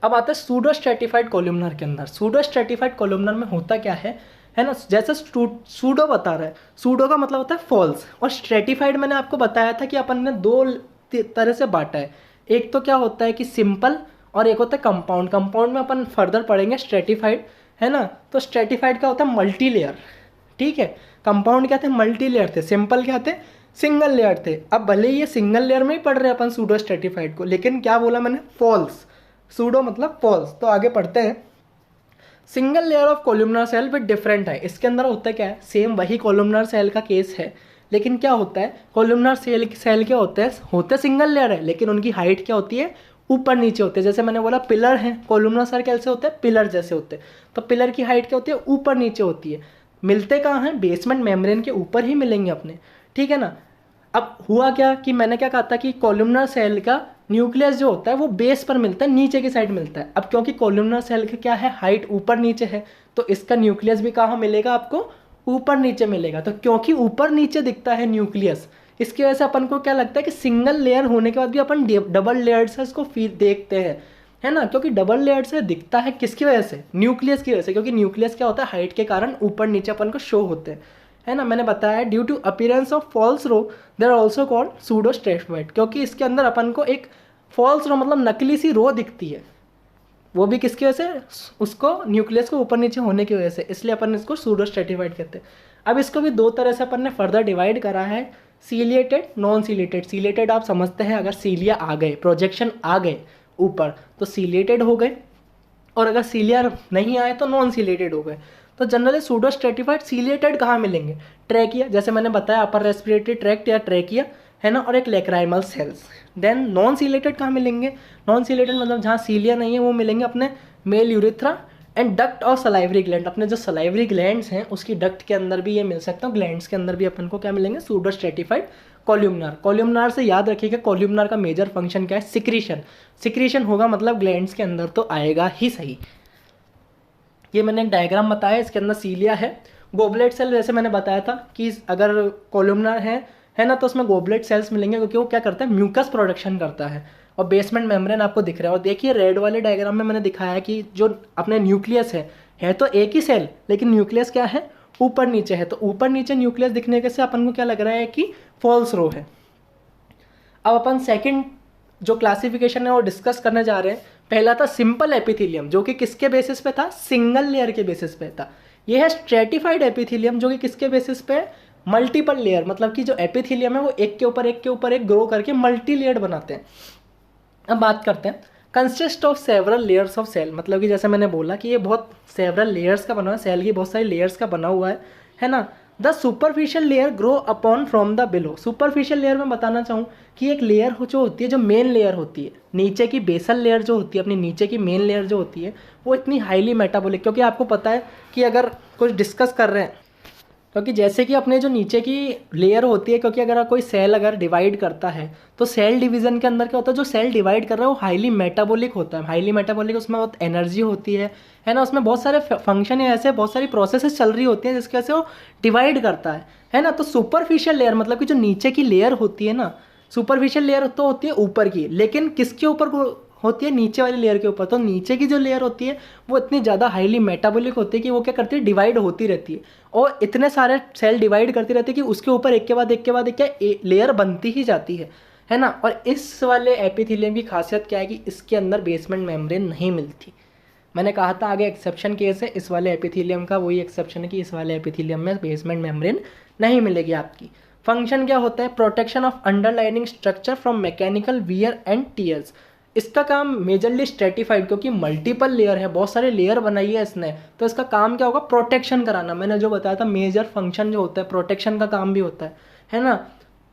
अब आता है सूडो स्ट्रेटिफाइड कोल्यूमनार के अंदर। सूडो स्ट्रेटिफाइड कोल्यूमनार में होता क्या है ना, जैसे सूडो बता रहा है, सूडो का मतलब होता है फॉल्स, और स्ट्रेटिफाइड मैंने आपको बताया था कि अपन ने दो तरह से बांटा है। एक तो क्या होता है कि सिंपल, और एक होता है कंपाउंड। कंपाउंड में अपन फर्दर पढ़ेंगे स्ट्रेटिफाइड है ना। तो स्ट्रेटिफाइड का होता है मल्टी लेयर, ठीक है। कंपाउंड क्या थे, मल्टी लेयर थे। सिंपल क्या थे, सिंगल लेयर थे। अब भले ये सिंगल लेयर में ही पढ़ रहे हैं अपन सूडो स्ट्रेटिफाइड को, लेकिन क्या बोला मैंने, फॉल्स। सूडो मतलब फॉल्स। तो आगे पढ़ते हैं। Single layer of columnar cell with different है। इसके अंदर होता है क्या है, सेम वही कोलुमनार सेल का केस है, लेकिन क्या होता है, कोलुमनार सेल क्या होते हैं सिंगल लेयर है, लेकिन उनकी हाइट क्या होती है, ऊपर नीचे होते हैं। जैसे मैंने बोला पिलर है, कोलुमनार सेल कैसे होते हैं, पिलर जैसे होते हैं। तो पिलर की हाइट क्या होती है, ऊपर नीचे होती है। मिलते कहाँ हैं, बेसमेंट मेम्ब्रेन के ऊपर ही मिलेंगे अपने, ठीक है ना। अब हुआ क्या कि मैंने क्या कहा था कि कोलुमनार सेल का न्यूक्लियस जो होता है वो बेस पर मिलता है, नीचे की साइड मिलता है। अब क्योंकि कोलुमनार सेल का क्या है, हाइट ऊपर नीचे है, तो इसका न्यूक्लियस भी कहाँ मिलेगा आपको, ऊपर नीचे मिलेगा। तो क्योंकि ऊपर नीचे दिखता है न्यूक्लियस, इसकी वजह से अपन को क्या लगता है कि सिंगल लेयर होने के बाद भी अपन डबल लेयर से इसको फील देखते हैं है ना। क्योंकि डबल लेयर से दिखता है किसकी वजह से, न्यूक्लियस की वजह से, क्योंकि न्यूक्लियस क्या होता है, हाइट के कारण ऊपर नीचे अपन को शो होते हैं है ना। मैंने बताया due to appearance of false row they are also called pseudo stratified, क्योंकि इसके अंदर अपन को एक फॉल्स रो मतलब नकली सी रो दिखती है, वो भी किसकी वजह से, उसको न्यूक्लियस को ऊपर नीचे होने की वजह से, इसलिए अपन इसको सूडो स्ट्रेटिफाइड कहते हैं। अब इसको भी दो तरह से अपन ने फर्दर डिवाइड करा है, सीलिएटेड, नॉन सीलिएटेड। सीलिएटेड आप समझते हैं, अगर सीलिया आ गए, प्रोजेक्शन आ गए ऊपर तो सीलिएटेड हो गए, और अगर सीलिया नहीं आए तो नॉन सीलिएटेड हो गए। तो जनरली सूडो स्ट्रेटिफाइड सीलिएटेड कहाँ मिलेंगे, ट्रैकिया, जैसे मैंने बताया अपर रेस्पिरेटरी ट्रैक्ट या ट्रैकिया है ना, और एक lacrimal cells. Then non ciliated कहाँ मिलेंगे, नॉन सीलेटेड मतलब जहाँ सीलिया नहीं है वो मिलेंगे अपने मेल यूरिथ्रा एंड डक्ट और सलाइवरी ग्लैंड। अपने जो सलाइवरी ग्लैंड्स हैं उसकी डक्ट के अंदर भी ये मिल सकता है, ग्लैंड्स के अंदर भी अपन को क्या मिलेंगे, सूडो स्ट्रेटिफाइड कोल्यूमनार। कोल्यूमनार से याद रखिएगा, कोल्यूमनार का मेजर फंक्शन क्या है, सिक्रीशन। सिक्रीशन होगा मतलब ग्लैंड्स के अंदर तो आएगा ही सही। ये मैंने एक डायग्राम बताया, इसके अंदर सीलिया है, गोबलेट सेल जैसे मैंने बताया था कि अगर कोल्यूमनार है ना, तो उसमें गोबलेट सेल्स मिलेंगे, क्योंकि वो क्या करता है, म्यूकस प्रोडक्शन करता है, और बेसमेंट मेम्ब्रेन आपको दिख रहा है। और देखिए रेड वाले डायग्राम में मैंने दिखाया कि जो अपने न्यूक्लियस है तो एक ही सेल, लेकिन न्यूक्लियस क्या है, ऊपर नीचे है। तो ऊपर नीचे न्यूक्लियस दिखने के से अपन को क्या लग रहा है कि फॉल्स रो है। अब अपन सेकंड जो क्लासिफिकेशन है वो डिस्कस करने जा रहे हैं। पहला था सिंपल एपिथेलियम, जो कि किसके बेसिस पे था, सिंगल लेयर के बेसिस पे था। ये है स्ट्रेटिफाइड एपिथेलियम, जो कि किसके बेसिस पे, मल्टीपल लेयर, मतलब कि जो एपिथेलियम है वो एक के ऊपर एक के ऊपर एक ग्रो करके मल्टी लेयर बनाते हैं। अब बात करते हैं consist of several layers of cell, मतलब कि जैसे मैंने बोला कि ये बहुत सेवरल लेयर्स का बना हुआ है, सेल की बहुत सारी लेयर्स का बना हुआ है ना। The superficial layer grow upon from the below. Superficial layer में बताना चाहूँ कि एक लेयर जो होती है, जो मेन लेयर होती है, नीचे की बेसल लेयर जो होती है, अपनी नीचे की मेन लेयर जो होती है, वो इतनी हाईली मेटाबॉलिक, क्योंकि आपको पता है कि अगर कुछ डिस्कस कर रहे हैं, क्योंकि जैसे कि अपने जो नीचे की लेयर होती है, क्योंकि अगर कोई सेल अगर डिवाइड करता है तो सेल डिवीजन के अंदर क्या होता है, जो सेल डिवाइड कर रहा है वो हाईली मेटाबॉलिक होता है। हाईली मेटाबॉलिक, उसमें बहुत एनर्जी होती है ना, उसमें बहुत सारे फंक्शन है, ऐसे बहुत सारी प्रोसेसेस चल रही होती हैं जिसकी वजह से वो डिवाइड करता है ना। तो सुपरफिशियल लेयर मतलब कि जो नीचे की लेयर होती है ना, सुपरफिशियल लेयर तो होती है ऊपर की, लेकिन किसके ऊपर होती है नीचे वाली लेयर के ऊपर। तो नीचे की जो लेयर होती है वो इतनी ज़्यादा हाईली मेटाबॉलिक होती है कि वो क्या करती है, डिवाइड होती रहती है और इतने सारे सेल डिवाइड करती रहती है कि उसके ऊपर एक के बाद एक के बाद एक क्या लेयर बनती ही जाती है ना। और इस वाले एपिथेलियम की खासियत क्या है कि इसके अंदर बेसमेंट मेम्ब्रेन नहीं मिलती। मैंने कहा था आगे एक्सेप्शन केस है इस वाले एपिथेलियम का, वही एक्सेप्शन है कि इस वाले एपिथेलियम में बेसमेंट मेम्ब्रेन नहीं मिलेगी आपकी। फंक्शन क्या होता है, protection of underlining structure from mechanical wear and tears. इसका काम मेजरली स्ट्रेटिफाइड, क्योंकि मल्टीपल लेयर है, बहुत सारे लेयर बनाई है इसने, तो इसका काम क्या होगा, प्रोटेक्शन कराना। मैंने जो बताया था मेजर फंक्शन जो होता है प्रोटेक्शन का काम भी होता है ना।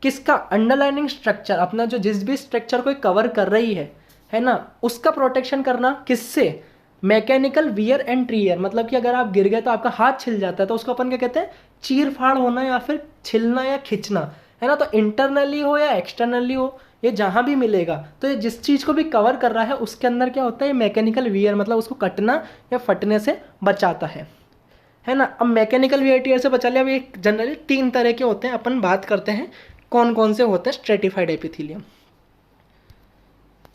किसका, अंडरलाइनिंग स्ट्रक्चर, अपना जो जिस भी स्ट्रक्चर को कवर कर रही है ना, उसका प्रोटेक्शन करना। किससे, मैकेनिकल वियर एंड टीयर, मतलब कि अगर आप गिर गए तो आपका हाथ छिल जाता है तो उसको अपन क्या कहते हैं, चीर फाड़ होना या फिर छिलना या खिंचना, है ना। तो इंटरनली हो या एक्सटर्नली हो, ये जहाँ भी मिलेगा तो ये जिस चीज़ को भी कवर कर रहा है उसके अंदर क्या होता है, मैकेनिकल वियर, मतलब उसको कटना या फटने से बचाता है ना। अब मैकेनिकल वियर टीयर से बचा लिया। अब ये जनरली 3 तरह के होते हैं, अपन बात करते हैं कौन कौन से होते हैं स्ट्रेटिफाइड एपिथेलियम।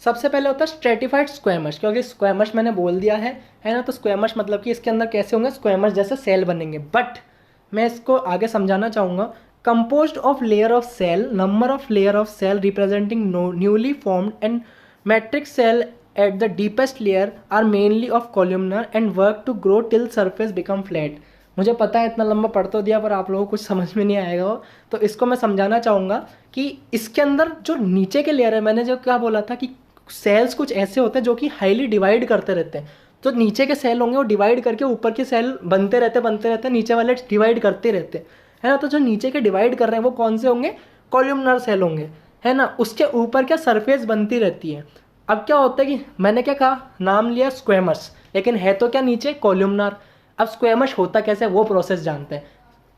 सबसे पहले होता है स्ट्रेटिफाइड स्क्वैमस, क्योंकि स्क्वैमस मैंने बोल दिया है ना। तो स्क्वैमस मतलब कि इसके अंदर कैसे होंगे, स्क्वैमस जैसे सेल बनेंगे। बट मैं इसको आगे समझाना चाहूँगा। Composed of layer of cell, number of layer of cell representing newly formed and matrix cell at the deepest layer are mainly of columnar and work to grow till surface become flat. मुझे पता है इतना लंबा पढ़ तो दिया पर आप लोगों को कुछ समझ में नहीं आएगा वो, तो इसको मैं समझाना चाहूँगा कि इसके अंदर जो नीचे के लेयर है, मैंने जो क्या बोला था कि सेल्स कुछ ऐसे होते हैं जो कि हाईली डिवाइड करते रहते हैं। तो नीचे के सेल होंगे वो डिवाइड करके ऊपर के सेल बनते रहते, नीचे वाले डिवाइड करते रहते, है ना। तो जो नीचे के डिवाइड कर रहे हैं वो कौन से होंगे, कॉलमनर सेल होंगे, है ना। उसके ऊपर क्या सरफेस बनती रहती है। अब क्या होता है कि मैंने क्या कहा, नाम लिया स्क्वैमस, लेकिन है तो क्या नीचे कॉलमनर। अब स्क्वैमस होता कैसे वो प्रोसेस जानते हैं।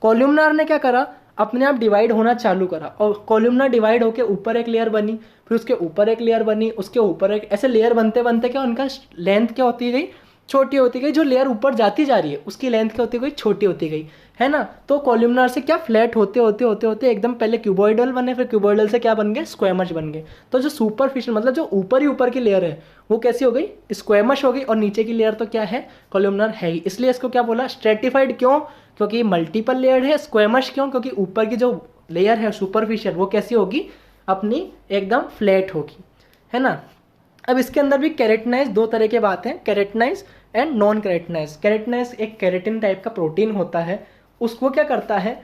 कॉलमनर ने क्या करा, अपने आप डिवाइड होना चालू करा और कॉलमनर डिवाइड होकर ऊपर एक लेयर बनी, फिर उसके ऊपर एक लेयर बनी, उसके ऊपर एक, ऐसे लेयर बनते बनते क्या उनका लेंथ क्या होती गई, छोटी होती गई। जो लेयर ऊपर जाती जा रही है उसकी लेंथ क्या होती गई, छोटी होती गई, है ना। तो कॉलमनर से क्या फ्लैट होते होते होते होते एकदम पहले क्यूबॉइडल बने, फिर क्यूबॉइडल से क्या बन गए, स्क्वैमस बन गए। तो जो सुपरफिशियल मतलब जो ऊपर ही ऊपर की लेयर है वो कैसी हो गई, स्क्वैमस हो गई, और नीचे की लेयर तो क्या है, कॉलमनर है ही। इसलिए इसको क्या बोला, स्ट्रेटिफाइड। क्यों, क्योंकि मल्टीपल लेयर है। स्क्वैमस क्यों, क्योंकि ऊपर की जो लेयर है सुपरफिशियल वो कैसी होगी, अपनी एकदम फ्लैट होगी, है ना। अब इसके अंदर भी केराटिनाइज 2 तरह के बात हैं, केराटिनाइज एंड नॉन केराटिनाइज। केराटिनाइज एक केराटिन टाइप का प्रोटीन होता है, उसको क्या करता है,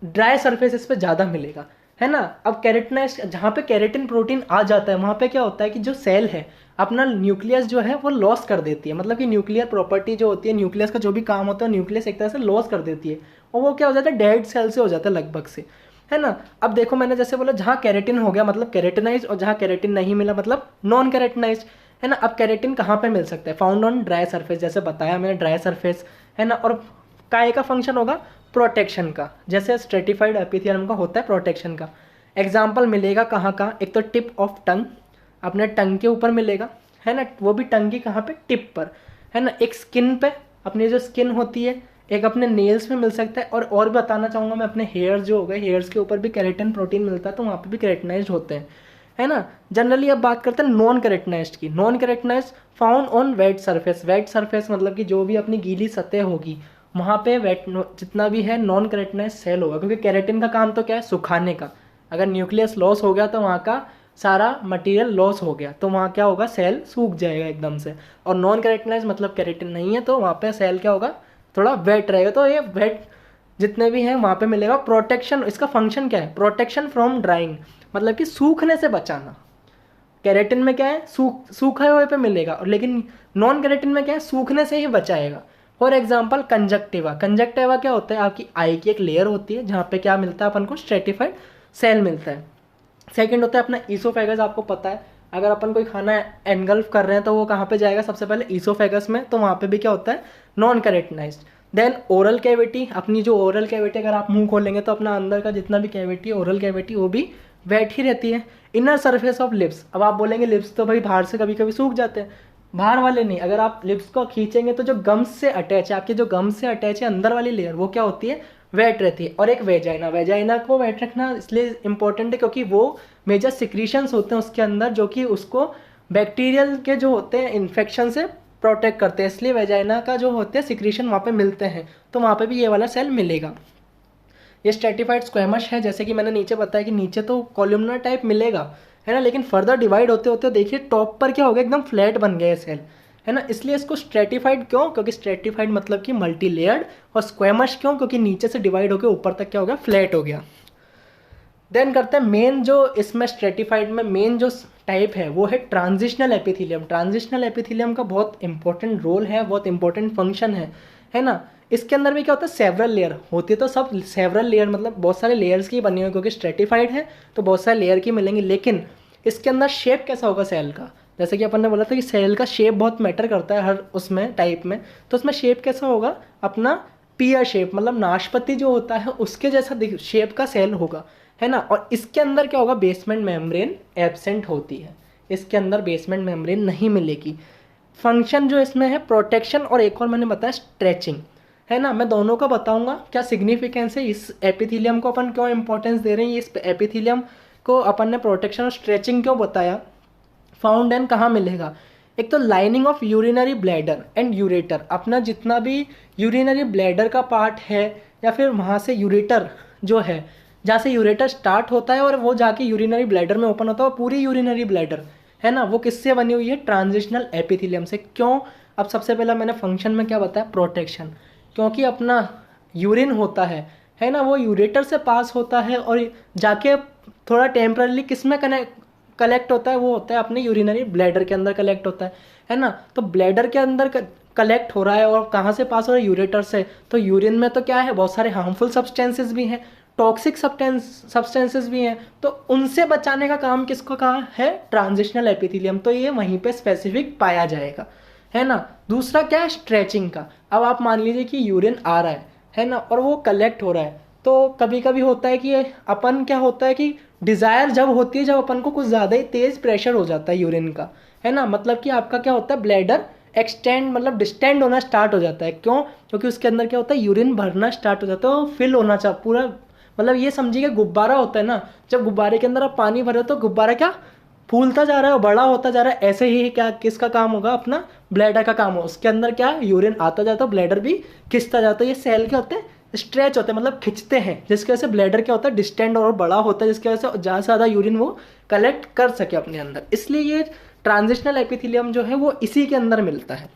ड्राई सरफेस पे ज़्यादा मिलेगा, है ना। अब केराटिनाइज जहाँ पे केराटिन प्रोटीन आ जाता है वहाँ पे क्या होता है कि जो सेल है अपना न्यूक्लियस जो है वो लॉस कर देती है। मतलब कि न्यूक्लियर प्रॉपर्टी जो होती है, न्यूक्लियस का जो भी काम होता है न्यूक्लियस एक तरह से लॉस कर देती है, और वो क्या हो जाता है, डेड सेल से हो जाता है लगभग से, है ना। अब देखो मैंने जैसे बोला जहाँ केराटिन हो गया मतलब केराटिनाइज, और जहाँ केराटिन नहीं मिला मतलब नॉन केराटिनाइज, है ना। अब केराटिन कहाँ पे मिल सकता है, फाउंड ऑन ड्राई सरफेस, जैसे बताया मैंने ड्राई सरफेस, है ना। और काय का फंक्शन होगा, प्रोटेक्शन का, जैसे स्ट्रेटिफाइड एपिथेलियम का होता है प्रोटेक्शन का। एग्जाम्पल मिलेगा कहाँ का, एक तो टिप ऑफ टंग, अपने टंग के ऊपर मिलेगा, है ना। वो भी टंग की कहाँ पे, टिप पर, है ना। एक स्किन पे, अपनी जो स्किन होती है, एक अपने नेल्स में मिल सकता है। और बताना चाहूँगा मैं, अपने हेयर्स जो हो गए, हेयर्स के ऊपर भी केराटिन प्रोटीन मिलता है, तो वहाँ पे भी केराटिनाइज्ड होते हैं, है ना। जनरली अब बात करते हैं नॉन केराटिनाइज्ड की। Non keratinized found on wet surface. Wet surface मतलब कि जो भी अपनी गीली सतह होगी वहाँ पे वेट जितना भी है नॉन केराटिनाइज्ड सेल होगा, क्योंकि केराटिन का काम तो क्या है, सुखाने का। अगर न्यूक्लियस लॉस हो गया तो वहाँ का सारा मटेरियल लॉस हो गया, तो वहाँ क्या होगा, सेल सूख जाएगा एकदम से। और नॉन केराटिनाइज्ड मतलब केराटिन नहीं है, तो वहाँ पे सेल क्या होगा, थोड़ा वेट रहेगा। तो ये वेट जितने भी हैं वहाँ पे मिलेगा। प्रोटेक्शन, इसका फंक्शन क्या है, प्रोटेक्शन फ्रॉम ड्राइंग, मतलब कि सूखने से बचाना। केराटिन में क्या है, सूखे हुए पे मिलेगा, और लेकिन नॉन केराटिन में क्या है, सूखने से ही बचाएगा। For example conjunctiva. कंजक्टिवा क्या होता है, आपकी आई की एक लेयर होती है जहाँ पे क्या मिलता है अपन को, स्ट्रेटिफाइड सेल मिलता है। सेकंड होता है अपना ईसोफेगस। आपको पता है अगर अपन कोई खाना एनगल्फ कर रहे हैं तो वो कहाँ पे जाएगा, सबसे पहले ईसोफेगस में, तो वहाँ पे भी क्या होता है, non keratinized. Then oral cavity, अपनी जो ओरल कैविटी, अगर आप मुंह खोलेंगे तो अपना अंदर का जितना भी कैविटी, ओरल कैविटी, वो भी वेट ही रहती है। Inner surface of lips. अब आप बोलेंगे लिप्स तो भाई बाहर से कभी कभी सूख जाते हैं, बाहर वाले नहीं। अगर आप लिप्स को खींचेंगे तो जो गम्स से अटैच है, आपके जो गम्स से अटैच है अंदर वाली लेयर, वो क्या होती है, वेट रहती है। और एक वेजाइना। वेजाइना को वेट रखना इसलिए इंपॉर्टेंट है क्योंकि वो मेजर सिक्रीशंस होते हैं उसके अंदर जो कि उसको बैक्टीरियल के जो होते हैं इन्फेक्शन से प्रोटेक्ट करते हैं, इसलिए वेजाइना का जो होते हैं सिक्रीशन वहाँ पे मिलते हैं, तो वहाँ पे भी ये वाला सेल मिलेगा। ये स्ट्रेटिफाइड स्क्वेमस है, जैसे कि मैंने नीचे बताया कि नीचे तो कॉलमनर टाइप मिलेगा, है ना, लेकिन फर्दर डिवाइड होते होते देखिए टॉप पर क्या हो गया, एकदम फ्लैट बन गया ये सेल, है ना। इसलिए इसको स्ट्रेटिफाइड क्यों, क्योंकि स्ट्रेटिफाइड मतलब कि मल्टी लेयर्ड, और स्क्वेमस क्यों, क्योंकि नीचे से डिवाइड होकर ऊपर तक क्या हो गया, फ्लैट हो गया। देन करते हैं मेन जो इसमें स्ट्रेटिफाइड में मेन जो टाइप है वो है ट्रांजिशनल एपिथेलियम। ट्रांजिशनल एपिथेलियम का बहुत इंपॉर्टेंट रोल है, बहुत इंपॉर्टेंट फंक्शन है ना। इसके अंदर भी क्या होता है, सेवरल लेयर होती है, तो सब सेवरल लेयर मतलब बहुत सारे लेयर्स की बनी हुई, क्योंकि स्ट्रेटिफाइड है तो बहुत सारे लेयर की मिलेंगी। लेकिन इसके अंदर शेप कैसा होगा सेल का, जैसे कि अपन ने बोला था कि सेल का शेप बहुत मैटर करता है हर उसमें टाइप में, तो उसमें शेप कैसा होगा, अपना पियर शेप, मतलब नाशपाती जो होता है उसके जैसा शेप का सेल होगा, है ना। और इसके अंदर क्या होगा, बेसमेंट मेम्ब्रेन एब्सेंट होती है, इसके अंदर बेसमेंट मेम्ब्रेन नहीं मिलेगी। फंक्शन जो इसमें है प्रोटेक्शन, और एक और मैंने बताया स्ट्रेचिंग, है ना। मैं दोनों का बताऊंगा क्या सिग्निफिकेंस है, इस एपिथेलियम को अपन क्यों इंपॉर्टेंस दे रहे हैं, इस एपिथेलियम को अपन ने प्रोटेक्शन और स्ट्रेचिंग क्यों बताया। फाउंड एंड कहाँ मिलेगा, एक तो lining of urinary bladder and ureter, अपना जितना भी यूरिनरी ब्लैडर का पार्ट है या फिर वहाँ से यूरेटर जो है, जहाँ से यूरेटर स्टार्ट होता है और वो जाके यूरिनरी ब्लैडर में ओपन होता है, वो पूरी यूरिनरी ब्लैडर, है ना, वो किससे बनी हुई है, ट्रांजिशनल एपिथेलियम से। क्यों, अब सबसे पहला मैंने फंक्शन में क्या बताया, प्रोटेक्शन, क्योंकि अपना यूरिन होता है ना, वो यूरेटर से पास होता है और जाके थोड़ा टेम्परली किस में कलेक्ट होता है, वो होता है अपने यूरिनरी ब्लैडर के अंदर कलेक्ट होता है ना। तो ब्लैडर के अंदर कलेक्ट हो रहा है और कहाँ से पास हो रहा है, यूरेटर से। तो यूरिन में तो क्या है, बहुत सारे हार्मफुल सब्सटेंसेस भी हैं, टॉक्सिक सब्सटेंसेस भी हैं, तो उनसे बचाने का काम किसको कहा है, ट्रांजिशनल एपिथेलियम, तो ये वहीं पे स्पेसिफिक पाया जाएगा, है ना। दूसरा क्या है, स्ट्रेचिंग का। अब आप मान लीजिए कि यूरिन आ रहा है ना, और वो कलेक्ट हो रहा है, तो कभी कभी होता है कि अपन क्या होता है कि डिज़ायर जब होती है, जब अपन को कुछ ज़्यादा ही तेज़ प्रेशर हो जाता है यूरिन का, है ना, मतलब कि आपका क्या होता है, ब्लैडर एक्सटेंड मतलब डिस्टेंड होना स्टार्ट हो जाता है। क्यों, क्योंकि उसके अंदर क्या होता है, यूरिन भरना स्टार्ट हो जाता है, वो फिल होना चाहिए पूरा, मतलब ये समझिए गुब्बारा होता है ना, जब गुब्बारे के अंदर आप पानी भरे तो गुब्बारा क्या फूलता जा रहा है और बड़ा होता जा रहा है, ऐसे ही क्या किसका काम होगा, अपना ब्लैडर का काम हो, उसके अंदर क्या यूरिन आता जाता है, ब्लैडर भी खिंचता जाता है। ये सेल क्या होते हैं, स्ट्रेच होते हैं, मतलब खिंचते हैं, जिसकी वजह से ब्लैडर क्या होता है, डिस्टेंड और बड़ा होता है, जिसकी वजह से ज़्यादा से ज़्यादा यूरिन वो कलेक्ट कर सके अपने अंदर। इसलिए ये ट्रांजिशनल एपिथेलियम जो है वो इसी के अंदर मिलता है।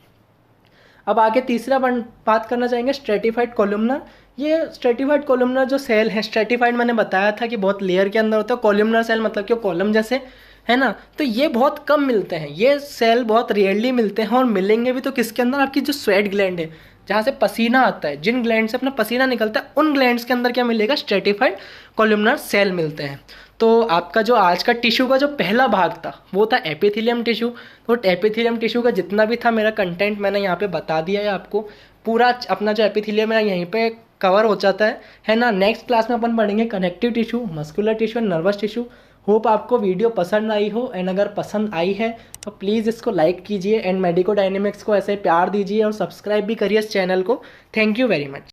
अब आगे तीसरा बात करना चाहेंगे, स्ट्रेटिफाइड कोलुमनर। ये स्ट्रेटिफाइड कोलुमनर जो सेल है, स्ट्रेटिफाइड मैंने बताया था कि बहुत लेयर के अंदर होता है, कोलुमनर सेल मतलब कि कॉलम जैसे, है ना। तो ये बहुत कम मिलते हैं, ये सेल बहुत रेयरली मिलते हैं, और मिलेंगे भी तो किसके अंदर, आपकी जो स्वेट ग्लैंड है, जहाँ से पसीना आता है, जिन ग्लैंड से अपना पसीना निकलता है, उन ग्लैंड्स के अंदर क्या मिलेगा, स्ट्रेटिफाइड कोलुमनर सेल मिलते हैं। तो आपका जो आज का टिश्यू का जो पहला भाग था वो था एपिथेलियम टिश्यू। तो एपिथेलियम टिश्यू का जितना भी था मेरा कंटेंट मैंने यहाँ पे बता दिया है आपको, पूरा अपना जो एपिथेलियम है यहीं पे कवर हो जाता है ना। नेक्स्ट क्लास में अपन पढ़ेंगे connective tissue, muscular tissue, nervous tissue. Hope आपको वीडियो पसंद आई हो, एंड अगर पसंद आई है तो प्लीज़ इसको लाइक कीजिए, एंड मेडिको डायनेमिक्स को ऐसे प्यार दीजिए, और सब्सक्राइब भी करिए इस चैनल को। Thank you very much.